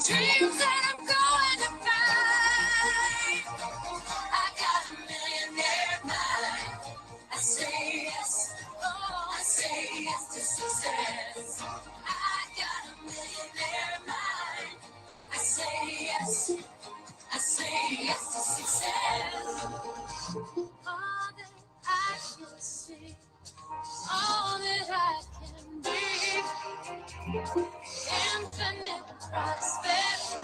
dreams that I'm going to find. I got a millionaire mind. I say yes, oh, I say yes to success. I got a millionaire mind. I say yes to success. All that I can see, all that I can be, infinite prosperity,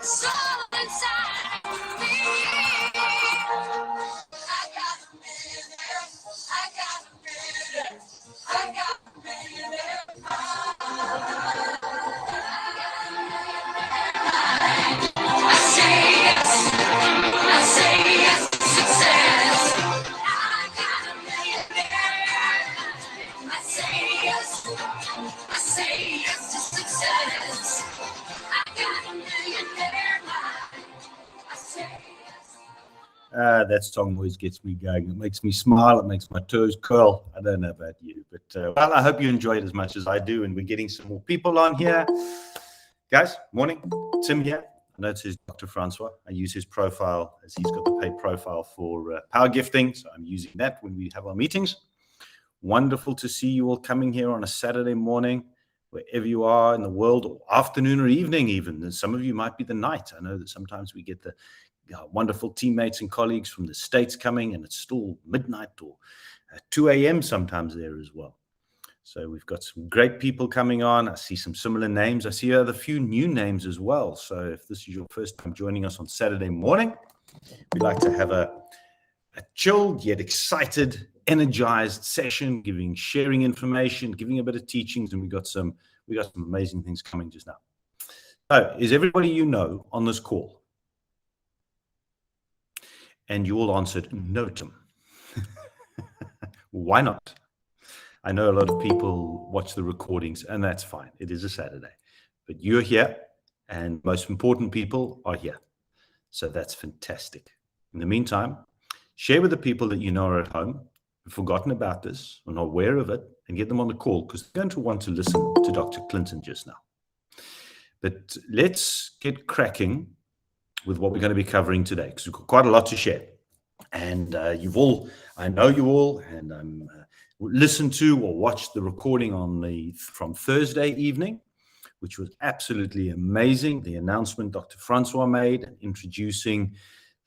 so inside of me. I got a millionaire, I got a millionaire, I got a millionaire. I say yes, I say yes to success. I got a millionaire. I say yes to success. I got a millionaire mind. I say yes. That song always gets me going. It makes me smile. It makes my toes curl. I don't know about you, but well, I hope you enjoy it as much as I do. And we're getting some more people on here. Guys, morning. Tim here. I know it says Dr. Francois. I use his profile as he's got the paid profile for power gifting. So I'm using that when we have our meetings. Wonderful to see you all coming here on a Saturday morning, wherever you are in the world, or afternoon or evening even. And some of you might be the night. I know that sometimes we get the wonderful teammates and colleagues from the States coming, and it's still midnight or 2 a.m. sometimes there as well. So we've got some great people coming on. I see some similar names. I see a few new names as well. So if this is your first time joining us on Saturday morning, we'd like to have a chilled yet excited, energized session, sharing information, giving a bit of teachings, and we got some amazing things coming just now. So is everybody you know on this call? And you all answered no, Tim. Why not? I know a lot of people watch the recordings, and that's fine. It is a Saturday. But you're here, and most important people are here. So that's fantastic. In the meantime, share with the people that you know are at home, who've forgotten about this, or not aware of it, and get them on the call, because they're going to want to listen to Dr. Clinton just now. But let's get cracking with what we're going to be covering today, because we've got quite a lot to share. And I know you all, and listened to or watched the recording from Thursday evening, which was absolutely amazing. The announcement Dr. Francois made, introducing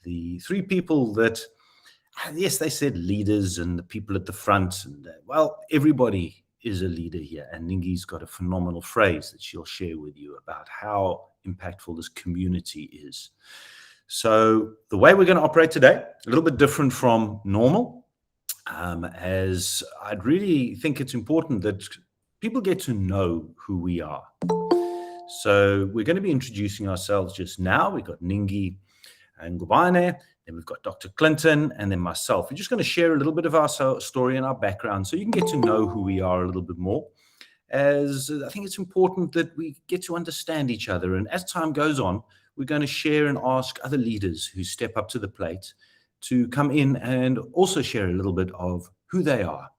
the three people that, yes, they said leaders and the people at the front. And well, everybody is a leader here. And Ningi's got a phenomenal phrase that she'll share with you about how impactful this community is. So the way we're going to operate today, a little bit different from normal, as I'd really think it's important that people get to know who we are. So we're going to be introducing ourselves just now. We've got Ningi and Gubane, then we've got Dr. Clinton, and then myself. We're just going to share a little bit of our story and our background so you can get to know who we are a little bit more, as I think it's important that we get to understand each other. And as time goes on, we're going to share and ask other leaders who step up to the plate to come in and also share a little bit of who they are.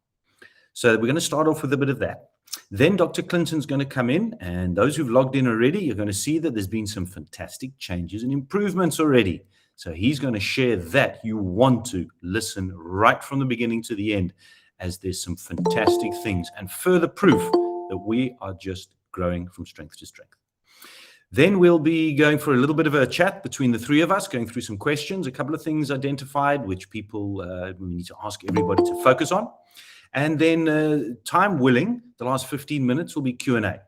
So we're going to start off with a bit of that. Then Dr. Clinton's going to come in, and those who've logged in already, you're going to see that there's been some fantastic changes and improvements already. So he's going to share that. You want to listen right from the beginning to the end, as there's some fantastic things and further proof that we are just growing from strength to strength. Then we'll be going for a little bit of a chat between the three of us, going through some questions, a couple of things identified, which people we need to ask everybody to focus on. And then time willing, the last 15 minutes will be Q&A.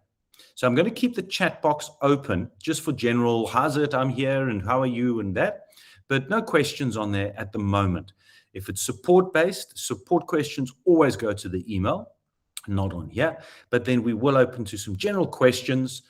So I'm going to keep the chat box open just for general, how's it, I'm here, and how are you, and that. But no questions on there at the moment. If it's support-based, support questions always go to the email, not on here. But then we will open to some general questions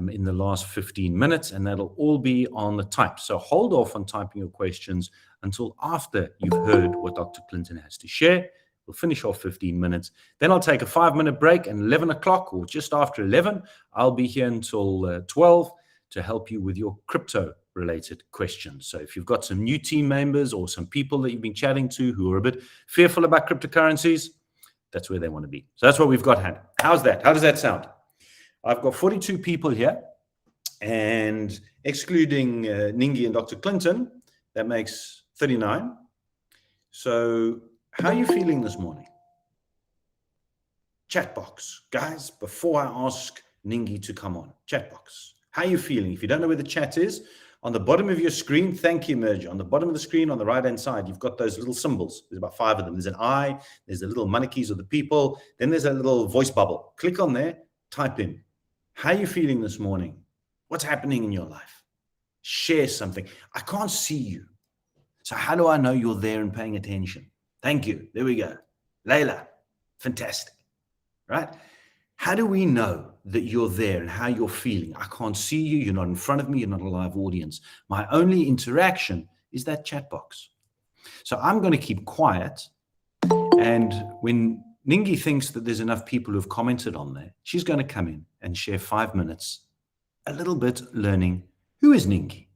in the last 15 minutes, and that'll all be on the type. So hold off on typing your questions until after you've heard what Dr. Clinton has to share. We'll finish off 15 minutes. Then I'll take a 5-minute break, and 11 o'clock or just after 11, I'll be here until 12 to help you with your crypto-related questions. So if you've got some new team members or some people that you've been chatting to who are a bit fearful about cryptocurrencies, that's where they want to be. So that's what we've got, Hannah. How's that? How does that sound? I've got 42 people here. And excluding Ningi and Dr. Clinton, that makes 39. So how are you feeling this morning? Chat box. Guys, before I ask Ningi to come on, chat box. How are you feeling? If you don't know where the chat is, on the bottom of your screen, thank you, Merge. On the bottom of the screen, on the right-hand side, you've got those little symbols. There's about 5 of them. There's an eye, there's the little monarchies of the people, then there's a little voice bubble. Click on there, type in. How are you feeling this morning? What's happening in your life? Share something. I can't see you. So how do I know you're there and paying attention? Thank you. There we go. Layla, fantastic. Right? How do we know that you're there and how you're feeling? I can't see you. You're not in front of me. You're not a live audience. My only interaction is that chat box. So I'm going to keep quiet. And when Ningi thinks that there's enough people who've commented on there, she's going to come in and share 5 minutes, a little bit learning who is Ningi.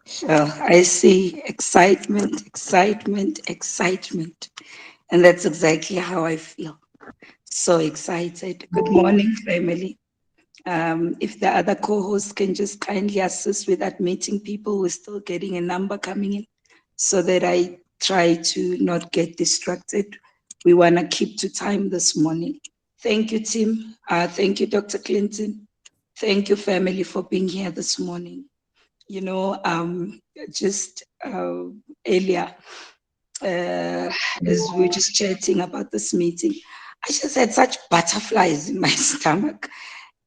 Sure. I see excitement, excitement, excitement. And that's exactly how I feel. So excited. Good morning, family. If the other co-hosts can just kindly assist with admitting people, we're still getting a number coming in so that I try to not get distracted. We want to keep to time this morning. Thank you, Tim. Thank you, Dr. Clinton. Thank you, family, for being here this morning. You know, just earlier, as we were just chatting about this meeting, I just had such butterflies in my stomach.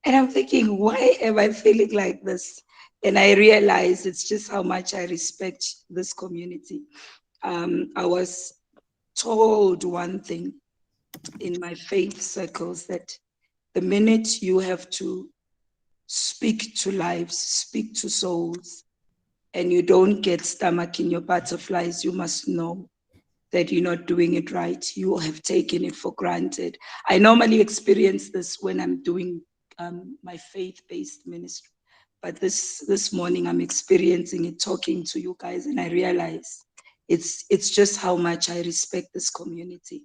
And I'm thinking, why am I feeling like this? And I realized it's just how much I respect this community. I was told one thing in my faith circles, that the minute you have to speak to lives, speak to souls, and you don't get stomach in your butterflies, you must know that you're not doing it right. You have taken it for granted. I normally experience this when I'm doing my faith-based ministry, but this morning I'm experiencing it talking to you guys, and I realize it's just how much I respect this community.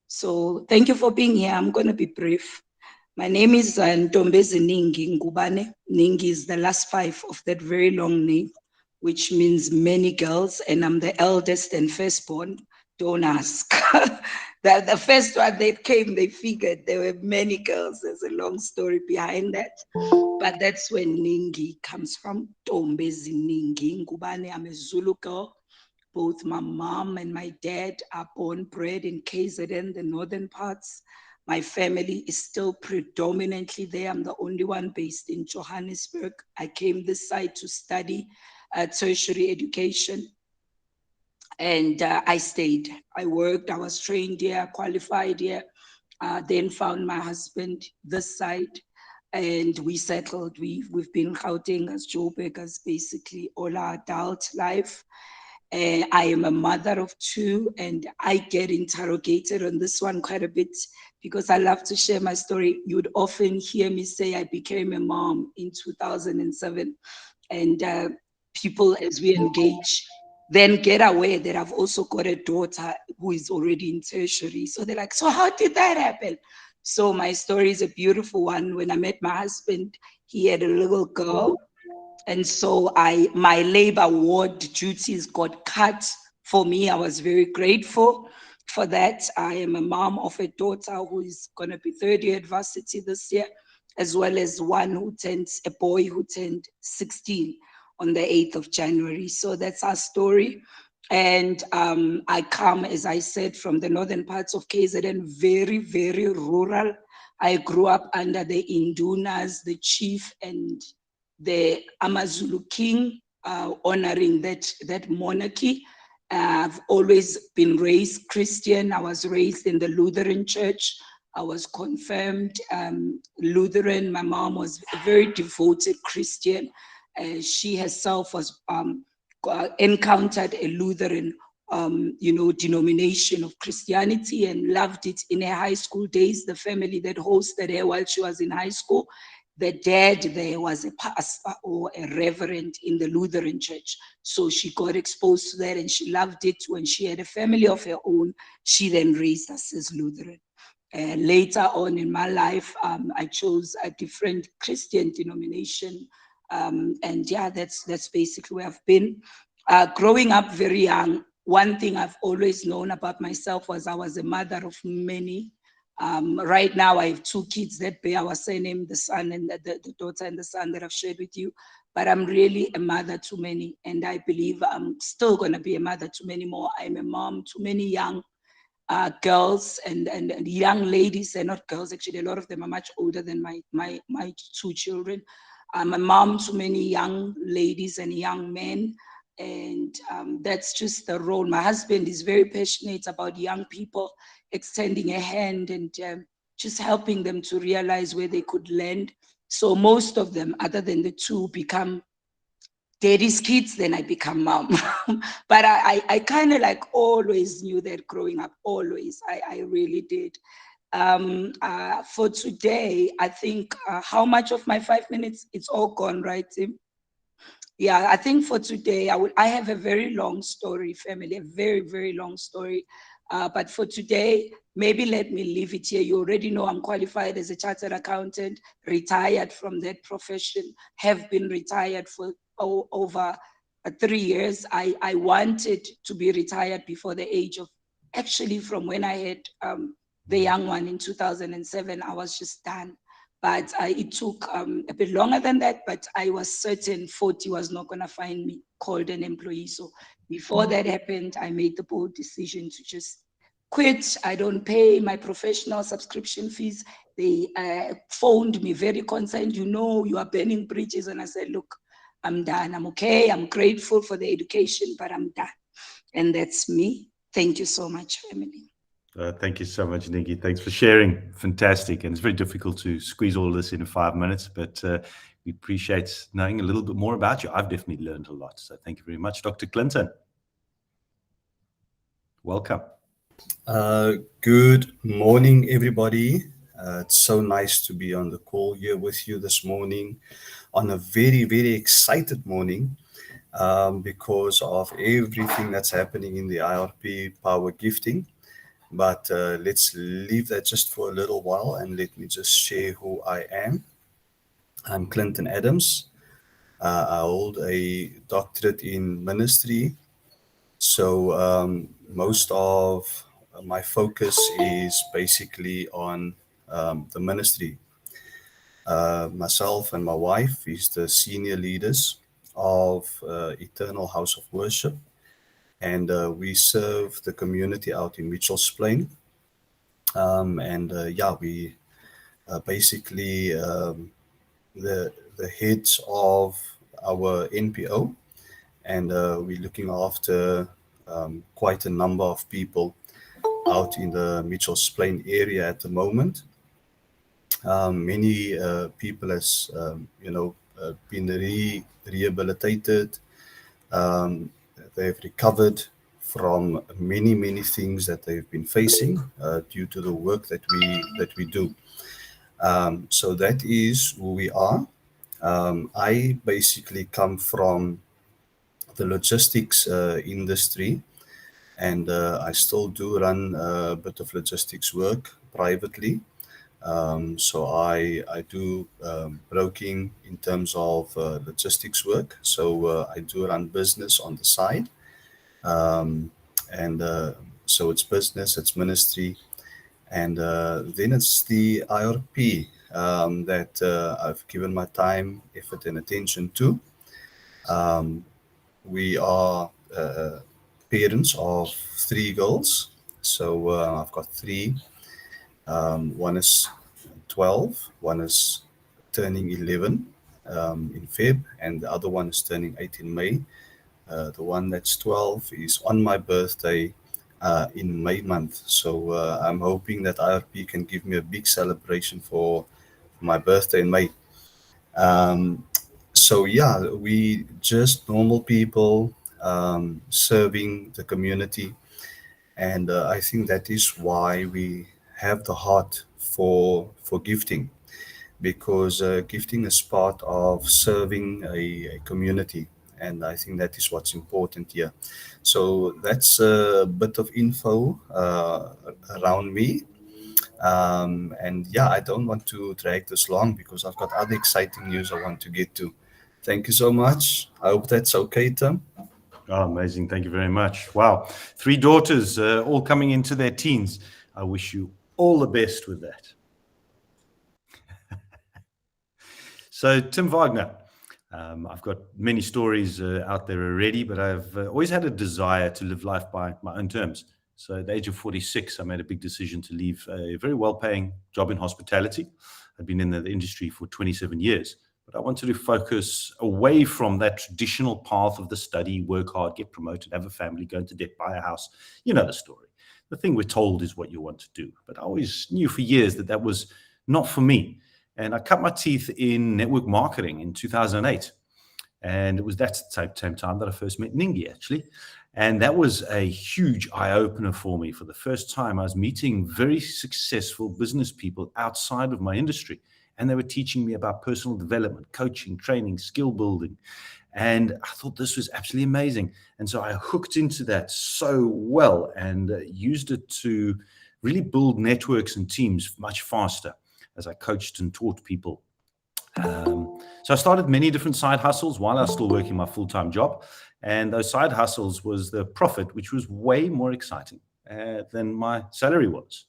So thank you for being here. I'm going to be brief. My name is Ntombezi Ningi Ngubane. Ningi is the last 5 of that very long name, which means many girls, and I'm the eldest and firstborn. Don't ask. The first one that came, they figured there were many girls. There's a long story behind that. But that's where Ningi comes from. Ntombezi Ningi Ngubane. I'm a Zulu girl. Both my mom and my dad are born bred in KZN, the northern parts. My family is still predominantly there. I'm the only one based in Johannesburg. I came this side to study tertiary education, and I stayed. I worked, I was trained here, qualified here, then found my husband this side, and we settled. We've been Gauteng as Joburg as basically all our adult life. I am a mother of 2, and I get interrogated on this one quite a bit because I love to share my story. You'd often hear me say I became a mom in 2007, and people, as we engage, then get aware that I've also got a daughter who is already in tertiary. So they're like, so how did that happen? So my story is a beautiful one. When I met my husband, he had a little girl. And so my labor ward duties got cut for me. I was very grateful for that. I am a mom of a daughter who is going to be 3rd year at varsity this year, as well as a boy who turned 16 on the 8th of January. So that's our story. And I come, as I said, from the northern parts of KZN, very, very rural. I grew up under the Indunas, the chief, and the Amazulu king, honoring that monarchy. I've always been raised Christian. I was raised in the Lutheran church. I was confirmed Lutheran. My mom was a very devoted Christian. She herself was encountered a Lutheran, denomination of Christianity and loved it in her high school days. The family that hosted her while she was in high school, the dad there was a pastor or a reverend in the Lutheran church. So she got exposed to that and she loved it. When she had a family of her own, she then raised us as Lutheran. Later on in my life, I chose a different Christian denomination. And yeah, that's basically where I've been. Growing up very young, one thing I've always known about myself was I was a mother of many. Right now, I have 2 kids that bear our surname, the son and the daughter and the son that I've shared with you. But I'm really a mother to many, and I believe I'm still going to be a mother to many more. I'm a mom to many young girls and young ladies. They're not girls, actually. A lot of them are much older than my 2 children. I'm a mom to many young ladies and young men. And that's just the role. My husband is very passionate about young people, extending a hand and just helping them to realize where they could land. So most of them, other than the 2, become daddy's kids, then I become mom. But I kind of like always knew that growing up, always. I really did. For today, I think how much of my 5 minutes, it's all gone, right, Tim? Yeah, I think for today, I have a very long story, family, a very, very long story. But for today, maybe let me leave it here. You already know I'm qualified as a chartered accountant, retired from that profession, have been retired for over 3 years. I wanted to be retired before the age of, actually from when I had the young one in 2007, I was just done. But it took a bit longer than that, but I was certain 40 was not going to find me called an employee. So before that happened, I made the bold decision to just quit. I don't pay my professional subscription fees. They phoned me very concerned, you are burning bridges. And I said, look, I'm done. I'm okay. I'm grateful for the education, but I'm done. And that's me. Thank you so much, family. Thank you so much, Ningi. Thanks for sharing. Fantastic. And it's very difficult to squeeze all this in 5 minutes, but we appreciate knowing a little bit more about you. I've definitely learned a lot. So thank you very much. Dr. Clinton, welcome. Good morning, everybody. It's so nice to be on the call here with you this morning on a very, very excited morning because of everything that's happening in the IRP power gifting. But let's leave that just for a little while and let me just share who I am. I'm Clinton Adams. I hold a doctorate in ministry. So most of my focus is basically on the ministry. Myself and my wife is the senior leaders of Eternal House of Worship. And we serve the community out in Mitchell's Plain. We basically the heads of our NPO, and we're looking after quite a number of people out in the Mitchell's Plain area at the moment. Many people has been rehabilitated. They've recovered from many things that they've been facing due to the work that we do. So that is who we are. I basically come from the logistics industry, and I still do run a bit of logistics work privately. So I do broking in terms of logistics work. So I do run business on the side. So it's business, it's ministry, and then it's the IRP that I've given my time, effort, and attention to. We are parents of 3 girls. So I've got 3. One is 12, one is turning 11 in Feb, and the other one is turning 8 in May. The one that's 12 is on my birthday. in May month. So I'm hoping that IRP can give me a big celebration for my birthday in May. Um, so yeah, we just normal people serving the community, and I think that is why we have the heart for gifting, because gifting is part of serving a community, and I think that is what's important here. So that's a bit of info around me. And yeah, I don't want to drag this long because I've got other exciting news I want to get to. Thank you so much. I hope that's okay, Tim. Oh, amazing. Thank you very much. Wow. 3 daughters, all coming into their teens. I wish you all the best with that. So, Tim Wagner, I've got many stories out there already, but I've always had a desire to live life by my own terms. So at the age of 46, I made a big decision to leave a very well-paying job in hospitality. I'd been in the industry for 27 years, but I wanted to focus away from that traditional path of the study, work hard, get promoted, have a family, go into debt, buy a house. You know the story. The thing we're told is what you want to do. But I always knew for years that that was not for me. And I cut my teeth in network marketing in 2008. And it was that same time that I first met Ningi, actually. And that was a huge eye-opener for me. For the first time, I was meeting very successful business people outside of my industry. And they were teaching me about personal development, coaching, training, skill building. And I thought this was absolutely amazing. And so I hooked into that so well and used it to really build networks and teams much faster as I coached and taught people. So I started many different side hustles while I was still working my full-time job. And those side hustles was the profit, which was way more exciting than my salary was.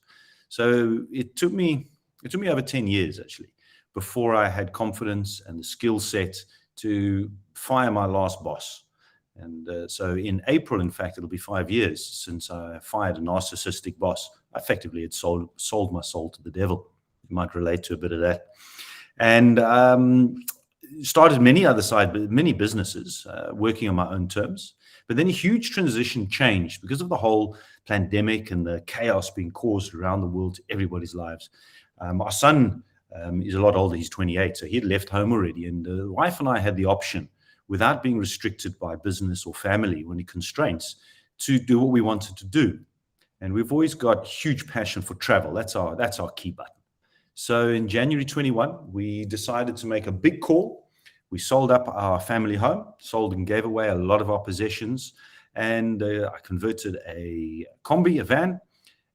So it took me over 10 years, actually, before I had confidence and the skill set to fire my last boss. And so in April, in fact, it'll be 5 years since I fired a narcissistic boss. I effectively had sold my soul to the devil. You might relate to a bit of that. And started many businesses working on my own terms. But then a huge transition changed because of the whole pandemic and the chaos being caused around the world to everybody's lives. Our son is a lot older. He's 28, so he had left home already. And the wife and I had the option, without being restricted by business or family or any constraints, to do what we wanted to do. And we've always got huge passion for travel. That's our key button. So in January 21, we decided to make a big call. We sold up our family home, sold and gave away a lot of our possessions. And I converted a combi, a van.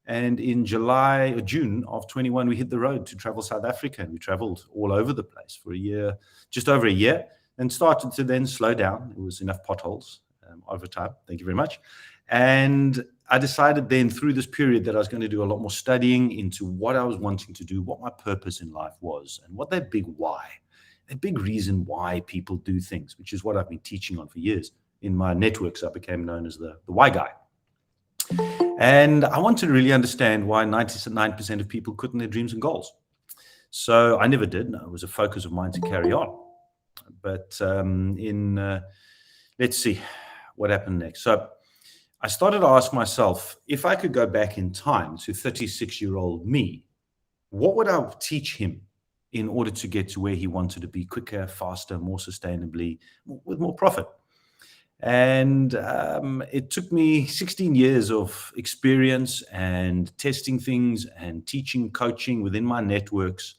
And in July or June of 21, we hit the road to travel South Africa. And we traveled all over the place for a year, just over a year, and started to then slow down. It was enough potholes over time. Thank you very much. And I decided then through this period that I was going to do a lot more studying into what I was wanting to do, what my purpose in life was, and what that big why, a big reason why people do things, which is what I've been teaching on for years. In my networks, I became known as the why guy. And I wanted to really understand why 99% of people quit their dreams and goals. So I never did. No, it was a focus of mine to carry on. But let's see what happened next. So I started to ask myself, if I could go back in time to 36-year-old me, what would I teach him in order to get to where he wanted to be quicker, faster, more sustainably, with more profit? And it took me 16 years of experience and testing things and teaching, coaching within my networks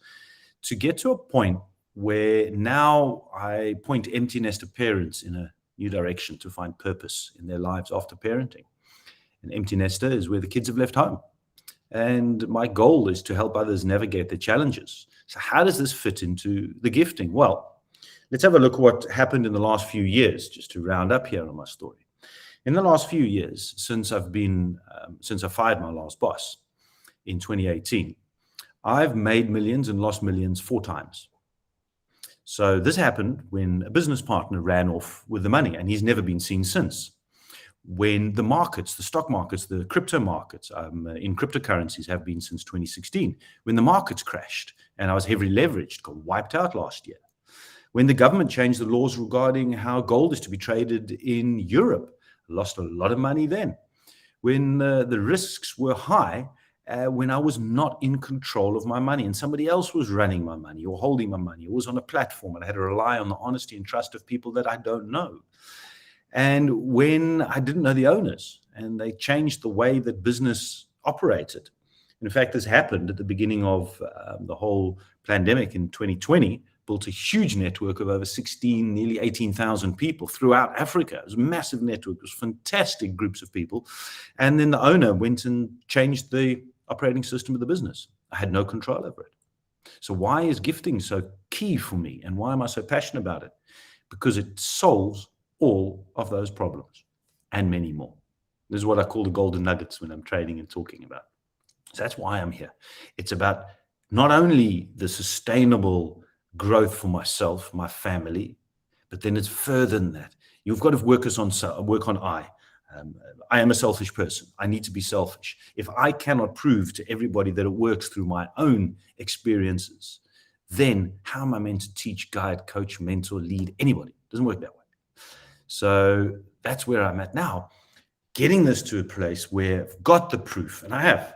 to get to a point where now I point empty nester parents in a new direction to find purpose in their lives after parenting. An empty nester is where the kids have left home. And my goal is to help others navigate the challenges. So how does this fit into the gifting? Well, let's have a look at what happened in the last few years, just to round up here on my story. In the last few years, since I fired my last boss in 2018, I've made millions and lost millions 4 times. So this happened when a business partner ran off with the money, and he's never been seen since. When the markets, the stock markets, the crypto markets in cryptocurrencies have been since 2016, when the markets crashed and I was heavily leveraged, got wiped out last year. When the government changed the laws regarding how gold is to be traded in Europe, lost a lot of money then. when the risks were high, when I was not in control of my money and somebody else was running my money or holding my money, or was on a platform and I had to rely on the honesty and trust of people that I don't know. And when I didn't know the owners and they changed the way that business operated. In fact, this happened at the beginning of the whole pandemic in 2020, built a huge network of over 16, nearly 18,000 people throughout Africa. It was a massive network. It was fantastic groups of people. And then the owner went and changed the operating system of the business. I had no control over it. So why is gifting so key for me? And why am I so passionate about it? Because it solves all of those problems and many more. This is what I call the golden nuggets when I'm trading and talking about. So that's why I'm here. It's about not only the sustainable growth for myself, my family, but then it's further than that. You've got to work on I. I am a selfish person. I need to be selfish. If I cannot prove to everybody that it works through my own experiences, then how am I meant to teach, guide, coach, mentor, lead anybody? It doesn't work that way. So that's where I'm at now, getting this to a place where I've got the proof, and I have.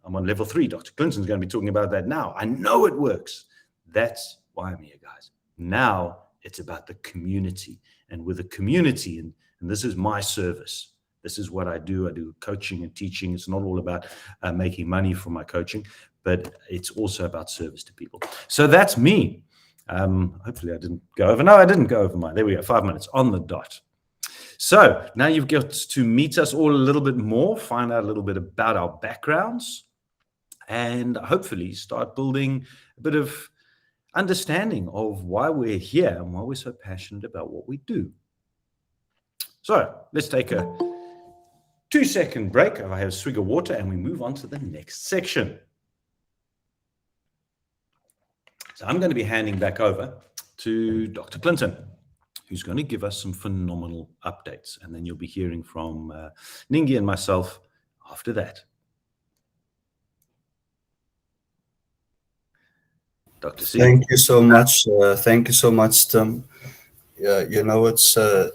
I'm on level 3. Dr. Clinton's going to be talking about that now. I know it works. That's why I'm here, guys. Now it's about the community, and with the community, and this is my service. This is what I do. I do coaching and teaching. It's not all about making money from my coaching, but it's also about service to people. So that's me. Hopefully I didn't go over. No, I didn't go over mine. There we go. 5 minutes on the dot. So now you've got to meet us all a little bit more, find out a little bit about our backgrounds, and hopefully start building a bit of understanding of why we're here and why we're so passionate about what we do. So let's take a 2-second break. I have a swig of water and we move on to the next section. So I'm going to be handing back over to Dr. Clinton, who's going to give us some phenomenal updates. And then you'll be hearing from Ningi and myself after that. Dr. C. Thank you so much. Thank you so much, Tim. You know, it's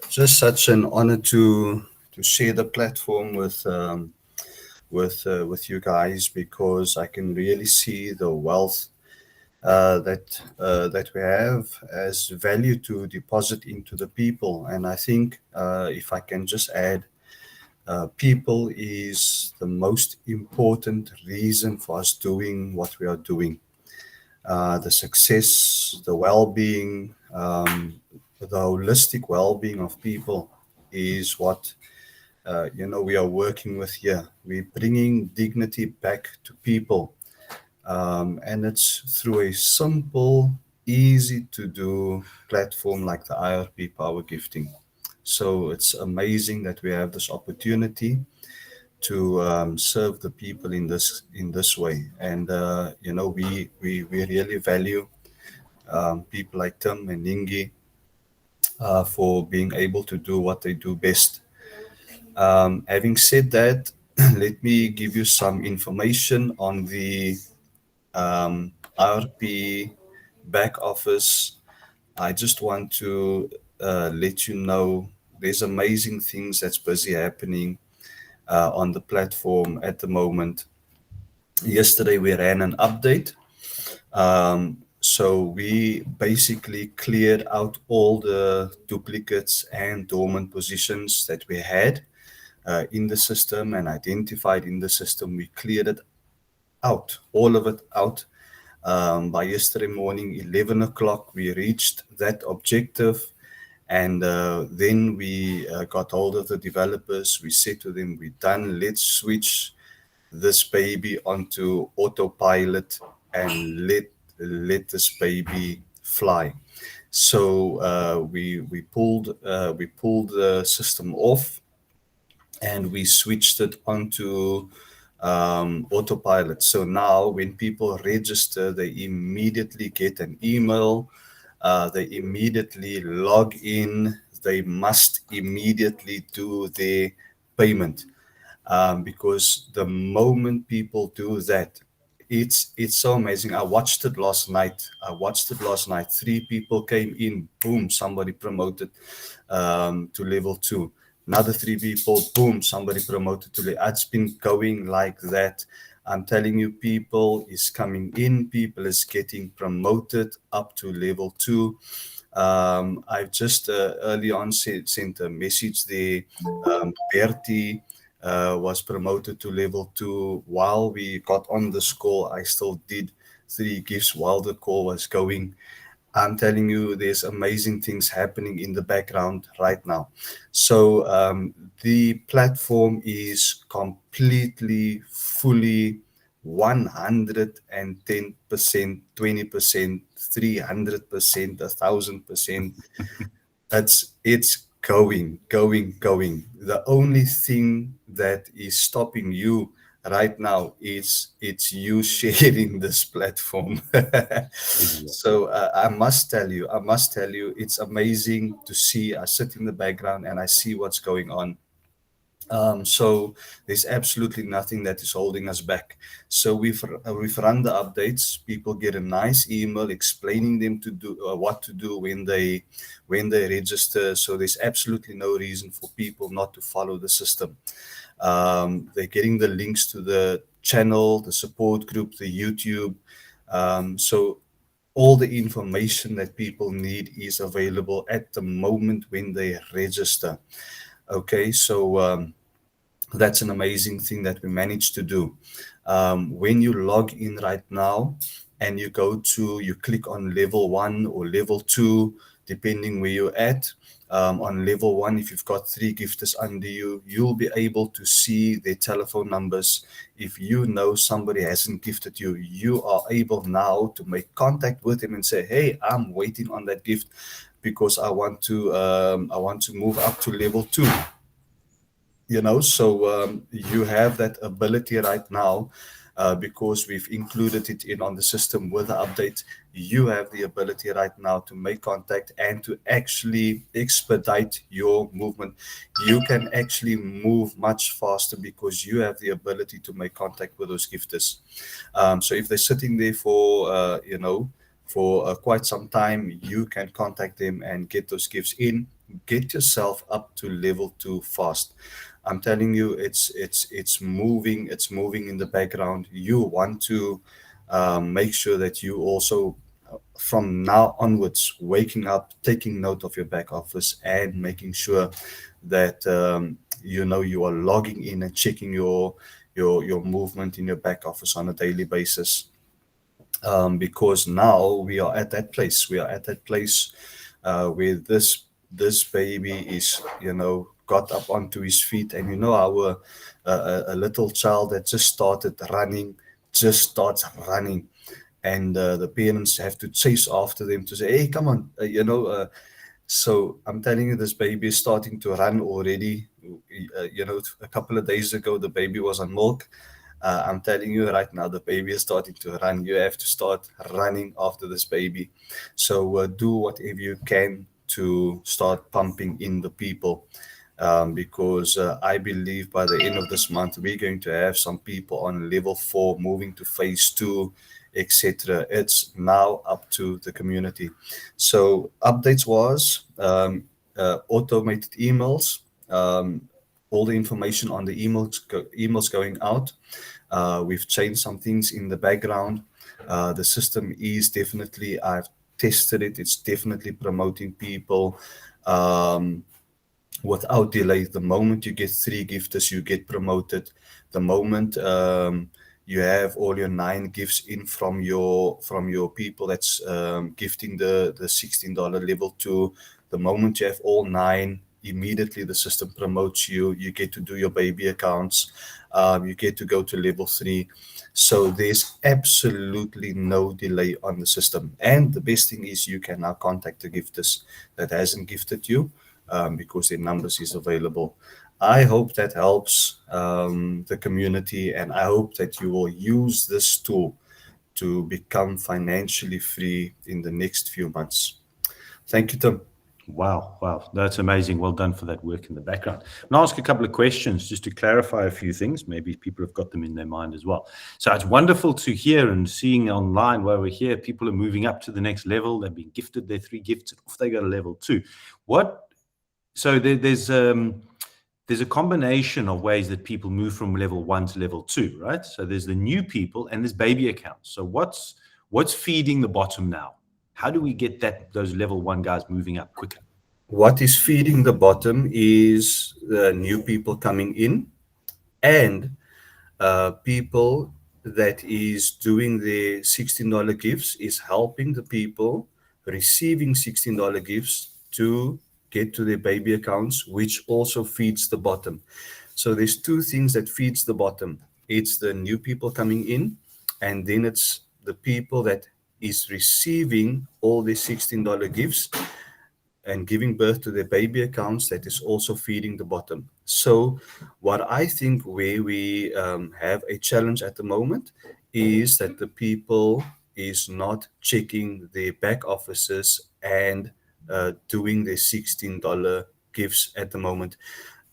just such an honor to share the platform with you guys, because I can really see the wealth that we have as value to deposit into the people. And I think if I can just add, people is the most important reason for us doing what we are doing. The success, the well-being, the holistic well-being of people is what we are working with here. We're bringing dignity back to people, and it's through a simple, easy to do platform like the IRP Power Gifting. So it's amazing that we have this opportunity to serve the people in this way. And we really value people like Tim and Ningi for being able to do what they do best. Having said that, let me give you some information on the RP back office. I just want to let you know there's amazing things that's busy happening on the platform at the moment. Yesterday we ran an update. So we basically cleared out all the duplicates and dormant positions that we had in the system and identified in the system. We cleared it out, all of it out. By yesterday morning, 11 o'clock, we reached that objective. And then we got hold of the developers. We said to them, we're done. Let's switch this baby onto autopilot and let this baby fly. So we pulled the system off and we switched it onto autopilot. So now when people register, they immediately get an email. They immediately log in. They must immediately do their payment, because the moment people do that, it's so amazing. I watched it last night. 3 people came in, boom, somebody promoted to level 2. another 3 people, boom, somebody promoted to level. It's been going like that. I'm telling you, people is coming in, people is getting promoted up to level 2. I've just early on sent a message there. Bertie was promoted to level 2. While we got on this call, I still did 3 gifts while the call was going. I'm telling you, there's amazing things happening in the background right now. So the platform is completely, fully 110%, 20%, 300%, 1,000%. It's going. The only thing that is stopping you right now is it's you sharing this platform. So I must tell you, it's amazing to see. I sit in the background and I see what's going on. So there's absolutely nothing that is holding us back. So we've run the updates. People get a nice email explaining them to do what to do when they register. So there's absolutely no reason for people not to follow the system. They're getting the links to the channel, the support group, the YouTube. So all the information that people need is available at the moment when they register. Okay, so that's an amazing thing that we managed to do. When you log in right now and you click on level 1 or level 2, depending where you're at. On level 1, if you've got 3 gifters under you, you'll be able to see their telephone numbers. If you know somebody hasn't gifted you, you are able now to make contact with them and say, hey, I'm waiting on that gift because I want to move up to level 2. So you have that ability right now because we've included it in on the system with the update. You have the ability right now to make contact and to actually expedite your movement. You can actually move much faster because you have the ability to make contact with those gifters. So if they're sitting there for quite some time, you can contact them and get those gifts in. Get yourself up to level 2 fast. I'm telling you, it's moving in the background. You want to make sure that you also, from now onwards, waking up, taking note of your back office and making sure that you are logging in and checking your movement in your back office on a daily basis. Because now we are at that place. Where this baby is, got up onto his feet, and our a little child that just starts running, and the parents have to chase after them to say, hey, come on, so I'm telling you, this baby is starting to run already. A couple of days ago, the baby was on milk. I'm telling you right now, the baby is starting to run. You have to start running after this baby. So do whatever you can to start pumping in the people. Because I believe by the end of this month, we're going to have some people on level 4 moving to phase 2, etc. It's now up to the community. So updates was automated emails, all the information on the emails going out. We've changed some things in the background. The system is definitely, I've tested it, it's definitely promoting people without delay. The moment you get 3 gifters, you get promoted. The moment you have all your 9 gifts in from your people that's gifting the $16 level 2, the moment you have all 9, immediately the system promotes you. You get to do your baby accounts. You get to go to level 3. So there's absolutely no delay on the system. And the best thing is you can now contact the gifters that hasn't gifted you because their numbers is available. I hope that helps the community, and I hope that you will use this tool to become financially free in the next few months. Thank you, Tim. Wow. That's amazing. Well done for that work in the background. I'll ask a couple of questions just to clarify a few things. Maybe people have got them in their mind as well. So it's wonderful to hear and seeing online while we're here, people are moving up to the next level. They've been gifted their 3 gifts. Off they go to level 2. So there's there's a combination of ways that people move from level 1 to level 2, right? So there's the new people and there's baby accounts. So what's feeding the bottom now? How do we get those level 1 guys moving up quicker? What is feeding the bottom is the new people coming in, and people that is doing the $16 gifts is helping the people receiving $16 gifts to get to their baby accounts, which also feeds the bottom. So there's two things that feeds the bottom. It's the new people coming in, and then it's the people that is receiving all the $16 gifts and giving birth to their baby accounts, that is also feeding the bottom. So what I think where we have a challenge at the moment is that the people is not checking their back offices and doing their $16 gifts at the moment.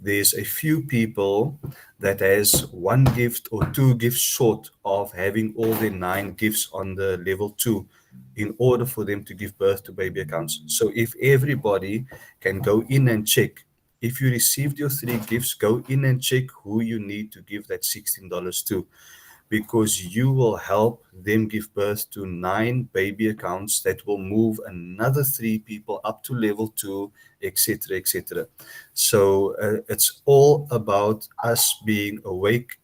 There's a few people that has one gift or two gifts short of having all their 9 gifts on the level 2 in order for them to give birth to baby accounts. So if everybody can go in and check, if you received your 3 gifts, go in and check who you need to give that $16 to, because you will help them give birth to 9 baby accounts that will move another 3 people up to level 2, etc., etc. So it's all about us being awake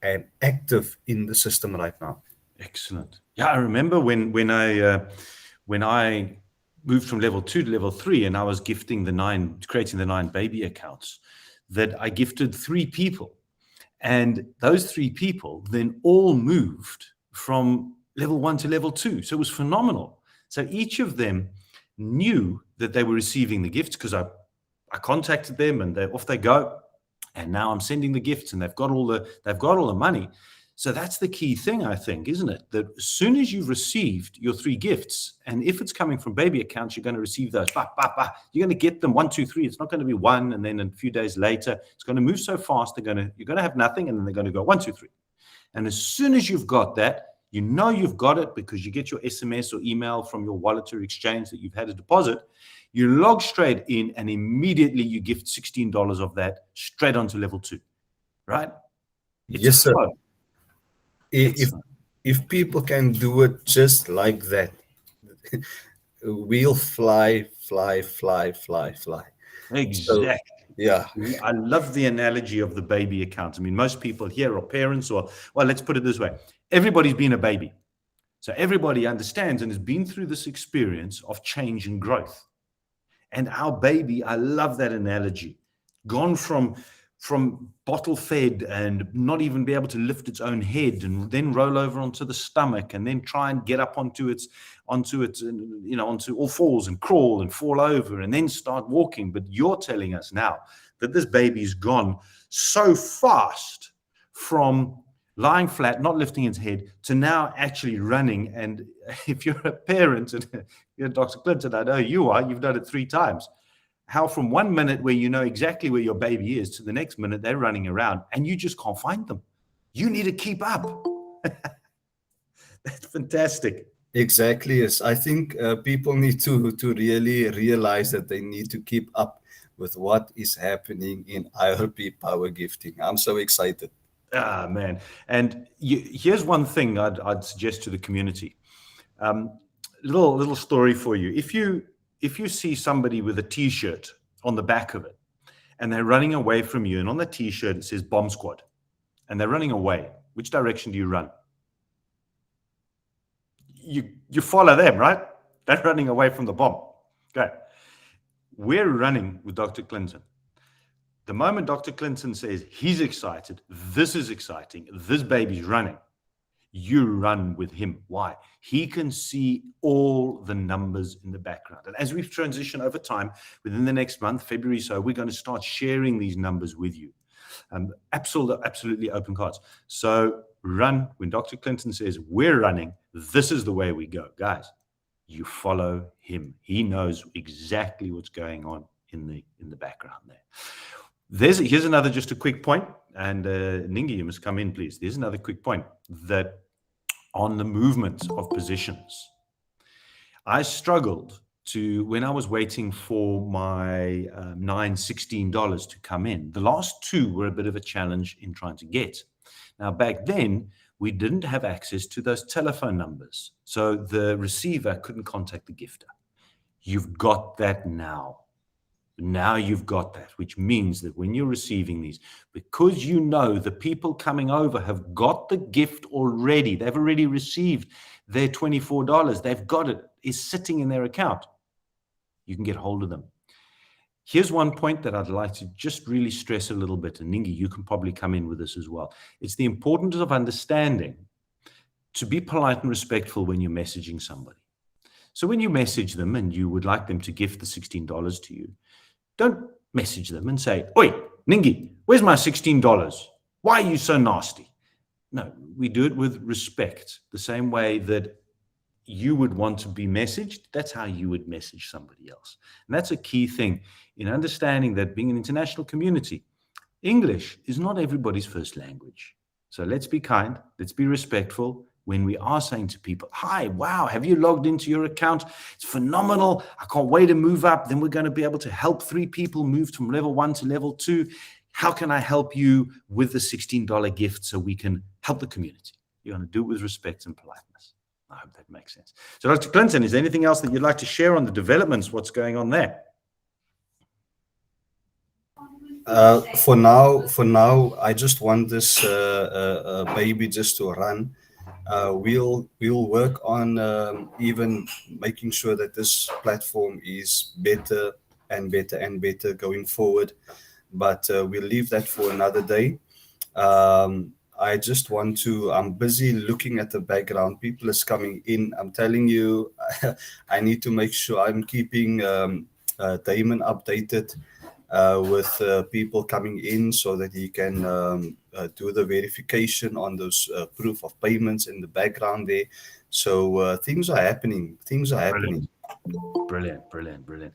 and active in the system right now. Excellent. Yeah, I remember when I moved from level 2 to level 3, and I was creating the 9 baby accounts, that I gifted 3 people. And those 3 people then all moved from level 1 to level 2. So it was phenomenal. So each of them knew that they were receiving the gifts, because I contacted them, and off they go. And now I'm sending the gifts, and they've got all the money. So that's the key thing, I think, isn't it? That as soon as you've received your 3 gifts, and if it's coming from baby accounts, you're going to receive those. You're going to get them 1, 2, 3. It's not going to be 1, and then a few days later, it's going to move so fast. You're going to have nothing, and then they're going to go 1, 2, 3. And as soon as you've got that, you know you've got it, because you get your SMS or email from your wallet or exchange that you've had a deposit. You log straight in, and immediately you gift $16 of that straight onto level 2, right? Yes, sir. If people can do it just like that, we'll fly. Exactly. So, yeah. I love the analogy of the baby account. I mean, most people here are parents, or, well, let's put it this way. Everybody's been a baby. So everybody understands and has been through this experience of change and growth. And our baby, I love that analogy, gone from bottle fed and not even be able to lift its own head, and then roll over onto the stomach, and then try and get up onto all fours and crawl and fall over and then start walking. But you're telling us now that this baby's gone so fast from lying flat, not lifting its head, to now actually running. And if you're a parent, and you're Dr. Clinton, I know you are, you've done it 3 times. How from one minute where you know exactly where your baby is to the next minute they're running around and you just can't find them. You need to keep up. That's fantastic. Exactly. Yes, I think people need to really realize that they need to keep up with what is happening in IRP power gifting. I'm so excited. Ah, man. And here's one thing I'd suggest to the community. Little story for you. If you see somebody with a T-shirt on the back of it, and they're running away from you, and on the T-shirt it says Bomb Squad, and they're running away, which direction do you run? You follow them, right? They're running away from the bomb. Okay. We're running with Dr. Clinton. The moment Dr. Clinton says he's excited, this is exciting, this baby's running, you run with him. Why? He can see all the numbers in the background. And as we've transitioned over time, within the next month, February, so we're going to start sharing these numbers with you. Absolutely open cards. So run when Dr. Clinton says we're running. This is the way we go. Guys, you follow him. He knows exactly what's going on in the background there. Here's another, just a quick point, and Ningi, you must come in, please. There's another quick point that on the movement of positions, I struggled to when I was waiting for my $16 to come in. The last two were a bit of a challenge in trying to get. Now, back then, we didn't have access to those telephone numbers. So the receiver couldn't contact the gifter. You've got that now. Now you've got that, which means that when you're receiving these, because you know the people coming over have got the gift already, they've already received their $24, they've got it, is sitting in their account, you can get hold of them. Here's one point that I'd like to just really stress a little bit, and Ningi, you can probably come in with this as well. It's the importance of understanding to be polite and respectful when you're messaging somebody. So when you message them and you would like them to gift the $16 to you, don't message them and say, "Oi, Ningi, where's my $16? Why are you so nasty?" No, we do it with respect, the same way that you would want to be messaged. That's how you would message somebody else. And that's a key thing in understanding that being an international community, English is not everybody's first language. So let's be kind, let's be respectful when we are saying to people, "Hi, wow, have you logged into your account? It's phenomenal. I can't wait to move up. Then we're going to be able to help 3 people move from level 1 to level 2. How can I help you with the $16 gift so we can help the community?" You're going to do it with respect and politeness. I hope that makes sense. So, Dr. Clinton, is there anything else that you'd like to share on the developments? What's going on there? For now, I just want this baby just to run. We'll work on even making sure that this platform is better and better and better going forward. But we'll leave that for another day. I just want to, I'm busy looking at the background. People is coming in. I'm telling you, I need to make sure I'm keeping Damon updated with people coming in so that he can do the verification on those proof of payments in the background there. So things are happening. Things are happening. Brilliant, brilliant, brilliant.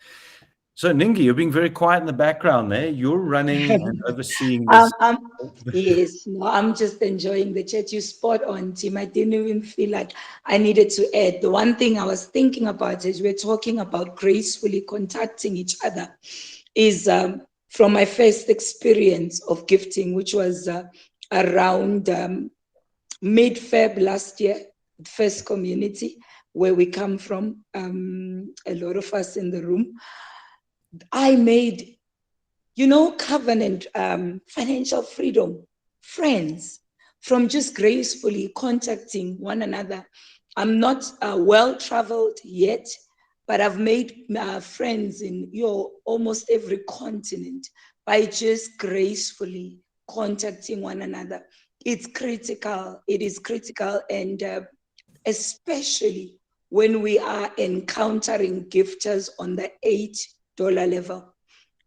So, Ningi, you're being very quiet in the background there. You're running and overseeing this. Yes, no, I'm just enjoying the chat. You spot on, Tim. I didn't even feel like I needed to add. The one thing I was thinking about as we're talking about gracefully contacting each other is from my first experience of gifting, which was around mid-Feb last year, first community where we come from, a lot of us in the room. I made, covenant, financial freedom, friends, from just gracefully contacting one another. I'm not well-traveled yet, but I've made friends in almost every continent by just gracefully contacting one another. It's critical. It is critical, and especially when we are encountering gifters on the $8 level,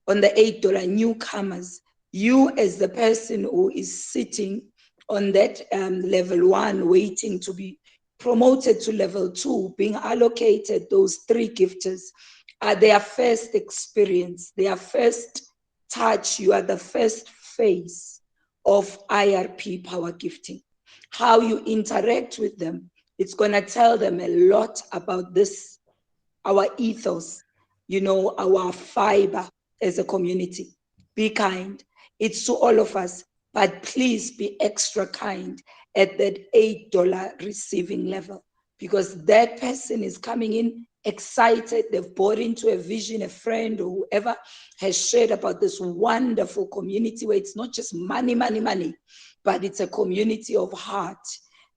on the $8 newcomers. You, as the person who is sitting on that level 1, waiting to be promoted to level 2, being allocated those 3 gifters, are their first experience, their first touch. You are the first phase of IRP power gifting. How you interact with them, it's going to tell them a lot about this, our ethos, our fiber as a community. Be kind. It's to all of us, but please be extra kind at that $8 receiving level, because that person is coming in excited. They've bought into a vision, a friend or whoever has shared about this wonderful community where it's not just money, but it's a community of heart.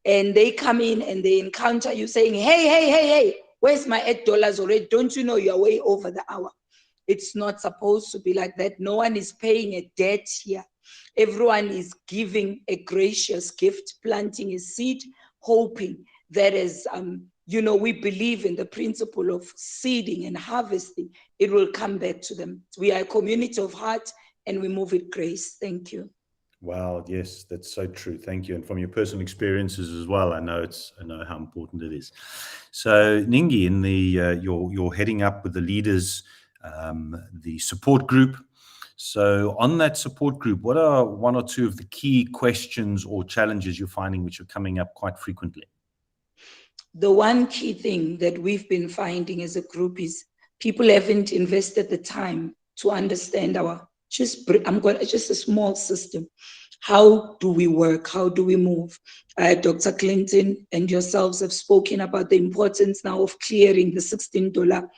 And they come in and they encounter you saying, hey, where's my $8 already? Don't you know you're way over the hour? It's not supposed to be like that. No one is paying a debt here. Everyone is giving a gracious gift, planting a seed, hoping that as, we believe in the principle of seeding and harvesting, it will come back to them. We are a community of heart and we move with grace. Thank you. Wow, yes, that's so true. Thank you. And from your personal experiences as well, I know how important it is. So, Ningi, in the you're heading up with the leaders, the support group. So, on that support group, what are 1 or 2 of the key questions or challenges you're finding which are coming up quite frequently? The one key thing that we've been finding as a group is People haven't invested the time to understand just a small system. How do we work? How do we move? Dr. Clinton and yourselves have spoken about the importance now of clearing the $16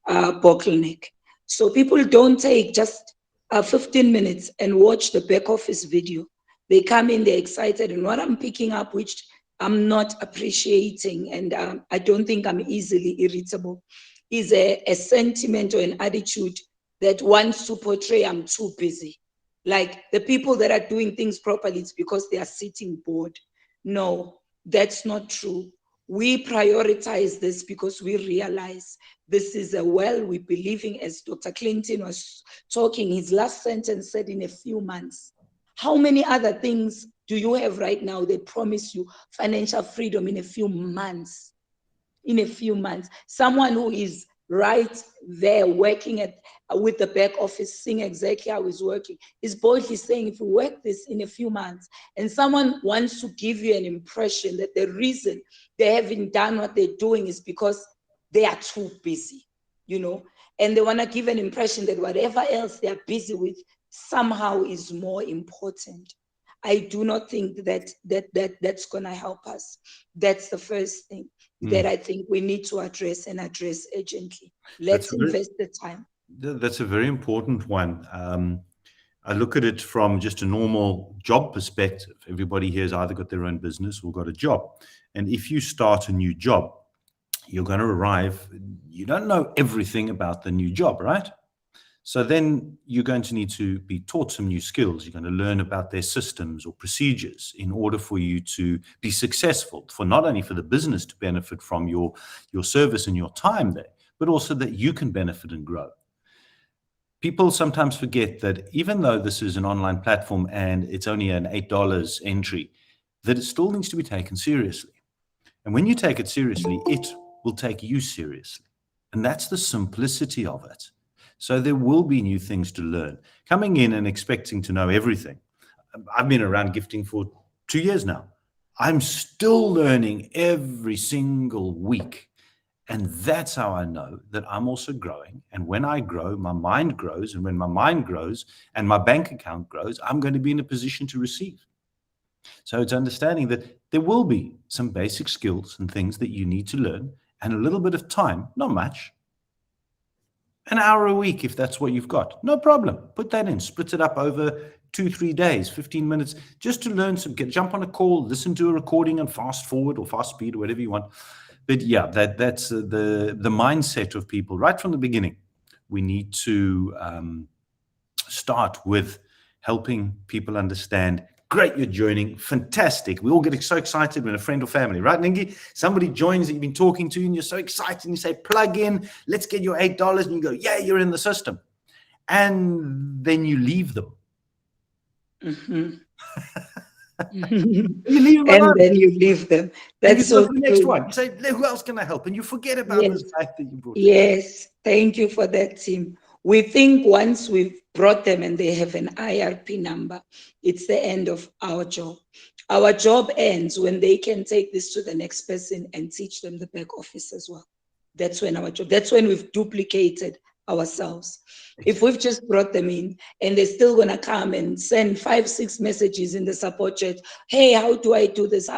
bottleneck. So people don't take just 15 minutes and watch the back office video. They come in, they're excited. And what I'm picking up, which I'm not appreciating, and I don't think I'm easily irritable, is a sentiment or an attitude that wants to portray I'm too busy. Like the people that are doing things properly, it's because they are sitting bored. No, that's not true. We prioritize this because we realize this is a well we're believing, as Dr. Clinton was talking, his last sentence said in a few months. How many other things do you have right now? They promise you financial freedom in a few months. In a few months, someone who is right there working with the back office, seeing exactly how he's working, is boldly saying, if we work this in a few months, and someone wants to give you an impression that the reason they haven't done what they're doing is because they are too busy, and they want to give an impression that whatever else they're busy with somehow is more important. I do not think that's going to help us. That's the first thing that I think we need to address urgently. Let's invest the time. That's a very important one. I look at it from just a normal job perspective. Everybody here has either got their own business or got a job. And if you start a new job, you're going to arrive, you don't know everything about the new job, right? So then you're going to need to be taught some new skills. You're going to learn about their systems or procedures in order for you to be successful, for not only for the business to benefit from your service and your time there, but also that you can benefit and grow. People sometimes forget that even though this is an online platform and it's only an $8 entry, that it still needs to be taken seriously. And when you take it seriously, it will take you seriously. And that's the simplicity of it. So there will be new things to learn. Coming in and expecting to know everything. I've been around gifting for 2 years now. I'm still learning every single week. And that's how I know that I'm also growing. And when I grow, my mind grows. And when my mind grows and my bank account grows, I'm going to be in a position to receive. So it's understanding that there will be some basic skills and things that you need to learn, and a little bit of time, not much. An hour a week, if that's what you've got, no problem. Put that in, split it up over 2-3 days, 15 minutes, just to learn jump on a call, listen to a recording and fast forward or fast speed or whatever you want. But yeah, that's the mindset of people right from the beginning. We need to start with helping people understand. Great, you're joining. Fantastic. We all get so excited when a friend or family, right, Ningi? Somebody joins that you've been talking to and you're so excited and you say, plug in, let's get your $8. And you go, yeah, you're in the system. And then you leave them. Mm-hmm. You leave them and alone. then you leave them. That's so the next true. one. You say, who else can I help? And you forget about this guy that you brought. Yes, thank you for that, Tim. We think once we've brought them and they have an IRP number, it's the end of our job. Our job ends when they can take this to the next person and teach them the back office as well. That's when we've duplicated ourselves. If we've just brought them in and they're still going to come and send 5-6 messages in the support chat, hey, how do I do this?